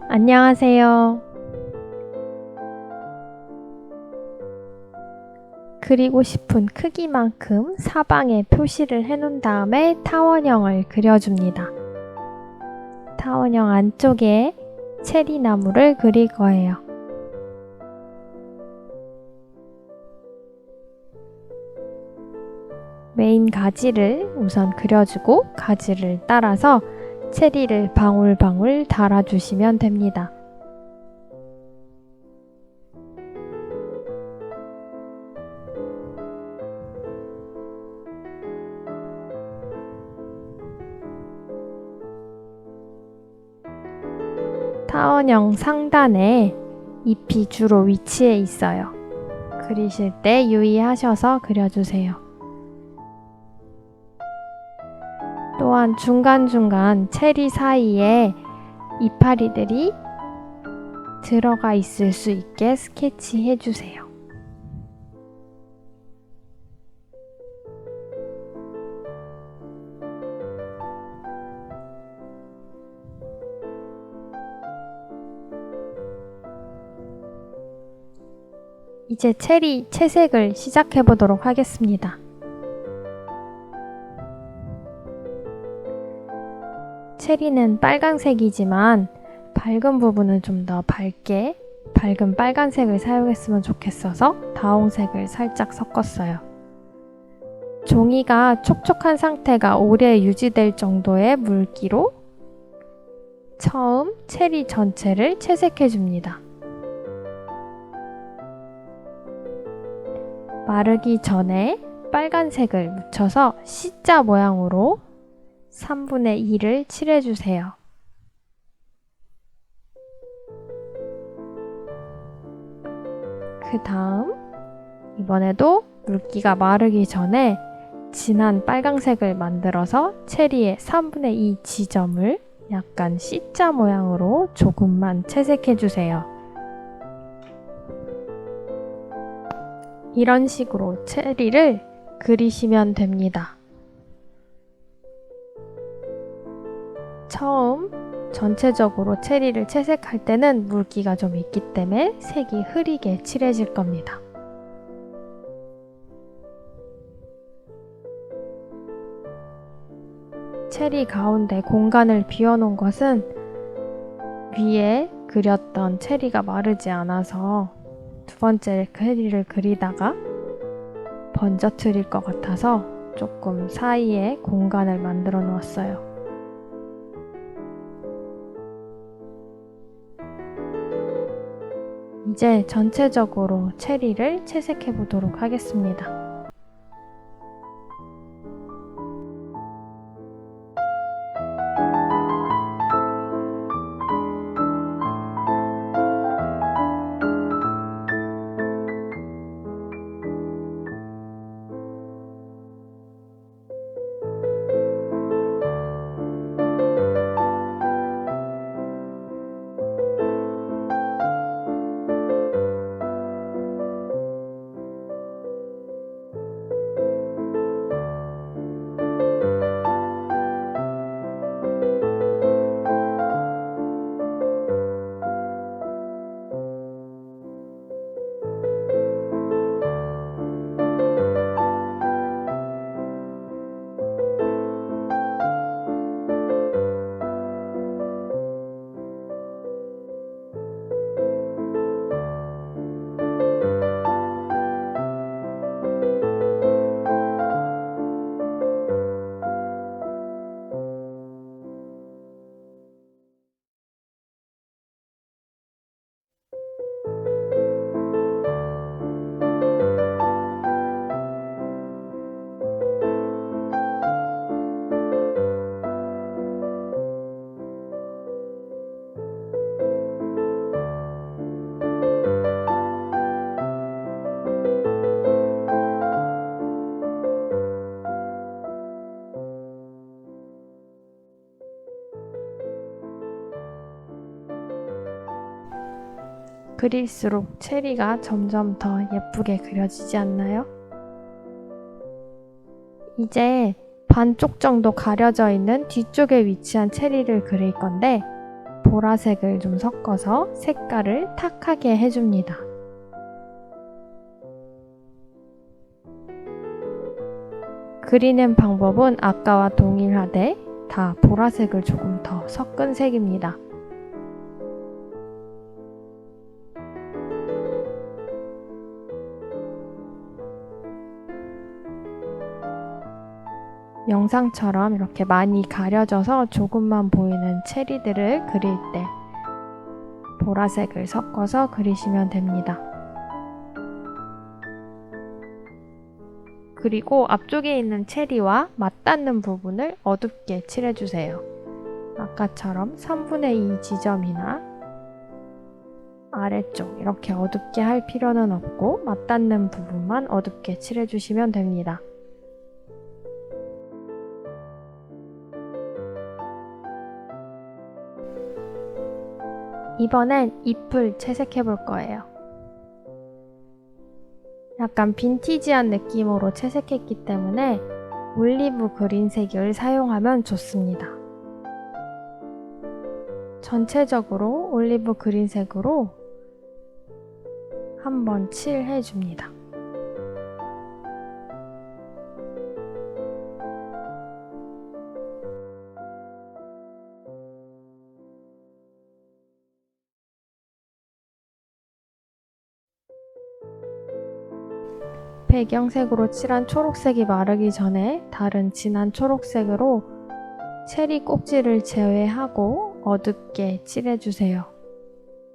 안녕하세요. 그리고 싶은 크기만큼 사방에 표시를 해놓은 다음에 타원형을 그려줍니다. 타원형 안쪽에 체리나무를 그릴 거예요. 메인 가지를 우선 그려주고 가지를 따라서 체리를 방울방울 달아주시면 됩니다. 타원형 상단에 잎이 주로 위치해 있어요. 그리실 때 유의하셔서 그려주세요. 또한 중간중간 체리 사이에 이파리들이 들어가 있을 수 있게 스케치해 주세요. 이제 체리 채색을 시작해 보도록 하겠습니다. 체리는 빨간색이지만 밝은 부분은 좀 더 밝은 빨간색을 사용했으면 좋겠어서 다홍색을 살짝 섞었어요. 종이가 촉촉한 상태가 오래 유지될 정도의 물기로 처음 체리 전체를 채색해 줍니다. 마르기 전에 빨간색을 묻혀서 C자 모양으로 3분의 2를 칠해주세요. 그 다음 이번에도 물기가 마르기 전에 진한 빨강색을 만들어서 체리의 3분의 2 지점을 약간 C자 모양으로 조금만 채색해주세요. 이런 식으로 체리를 그리시면 됩니다. 처음 전체적으로 체리를 채색할 때는 물기가 좀 있기 때문에 색이 흐리게 칠해질 겁니다. 체리 가운데 공간을 비워놓은 것은 위에 그렸던 체리가 마르지 않아서 두 번째 체리를 그리다가 번져트릴 것 같아서 조금 사이에 공간을 만들어 놓았어요. 이제 전체적으로 체리를 채색해 보도록 하겠습니다. 그릴수록 체리가 점점 더 예쁘게 그려지지 않나요? 이제 반쪽 정도 가려져 있는 뒤쪽에 위치한 체리를 그릴 건데 보라색을 좀 섞어서 색깔을 탁하게 해줍니다. 그리는 방법은 아까와 동일하되 다 보라색을 조금 더 섞은 색입니다. 영상처럼 이렇게 많이 가려져서 조금만 보이는 체리들을 그릴 때 보라색을 섞어서 그리시면 됩니다. 그리고 앞쪽에 있는 체리와 맞닿는 부분을 어둡게 칠해주세요. 아까처럼 3분의 2 지점이나 아래쪽 이렇게 어둡게 할 필요는 없고 맞닿는 부분만 어둡게 칠해주시면 됩니다. 이번엔 잎을 채색해 볼 거예요. 약간 빈티지한 느낌으로 채색했기 때문에 올리브 그린색을 사용하면 좋습니다. 전체적으로 올리브 그린색으로 한번 칠해 줍니다. 배경색으로 칠한 초록색이 마르기 전에 다른 진한 초록색으로 체리 꼭지를 제외하고 어둡게 칠해주세요.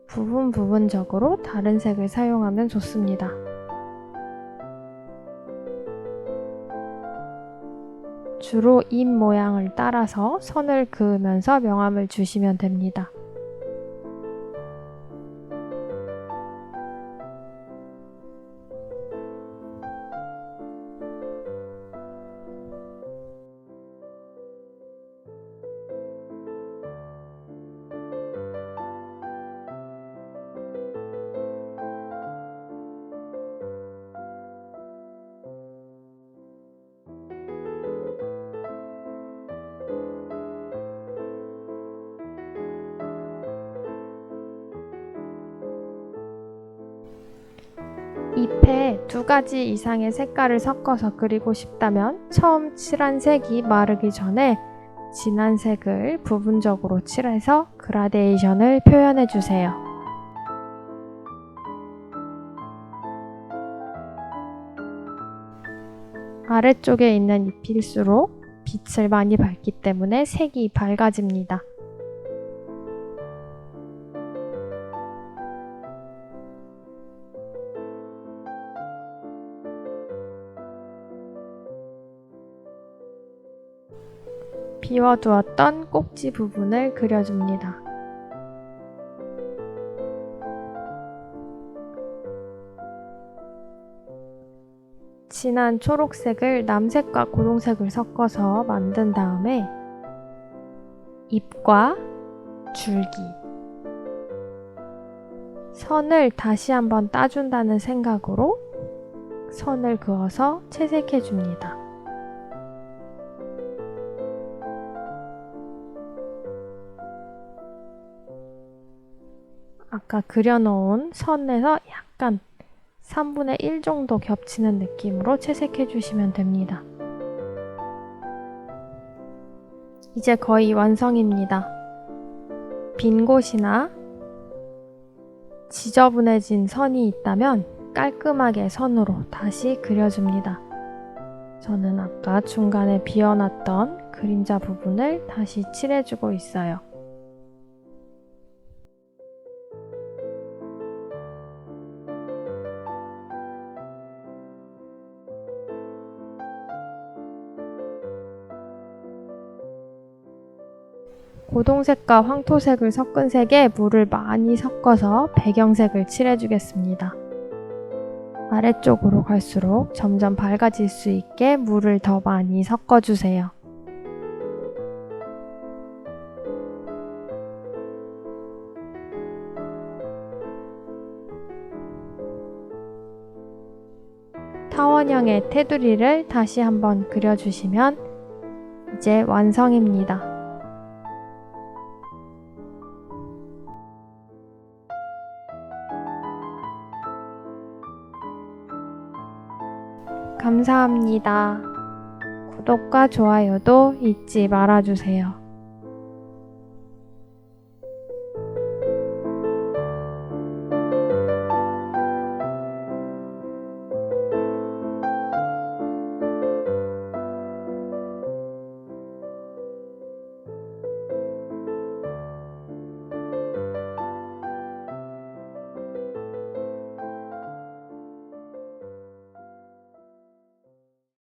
부분적으로 다른 색을 사용하면 좋습니다. 주로 잎 모양을 따라서 선을 그으면서 명암을 주시면 됩니다. 잎에 2가지 이상의 색깔을 섞어서 그리고 싶다면 처음 칠한 색이 마르기 전에 진한 색을 부분적으로 칠해서 그라데이션을 표현해 주세요. 아래쪽에 있는 잎일수록 빛을 많이 받기 때문에 색이 밝아집니다. 비워두었던 꼭지 부분을 그려줍니다. 진한 초록색을 남색과 고동색을 섞어서 만든 다음에 잎과 줄기, 선을 다시 한번 따준다는 생각으로 선을 그어서 채색해 줍니다. 아까 그려놓은 선에서 약간 3분의 1 정도 겹치는 느낌으로 채색해 주시면 됩니다. 이제 거의 완성입니다. 빈 곳이나 지저분해진 선이 있다면 깔끔하게 선으로 다시 그려줍니다. 저는 아까 중간에 비워놨던 그림자 부분을 다시 칠해주고 있어요. 고동색과 황토색을 섞은 색에 물을 많이 섞어서 배경색을 칠해주겠습니다. 아래쪽으로 갈수록 점점 밝아질 수 있게 물을 더 많이 섞어주세요. 타원형의 테두리를 다시 한번 그려주시면 이제 완성입니다. 감사합니다. 구독과 좋아요도 잊지 말아주세요.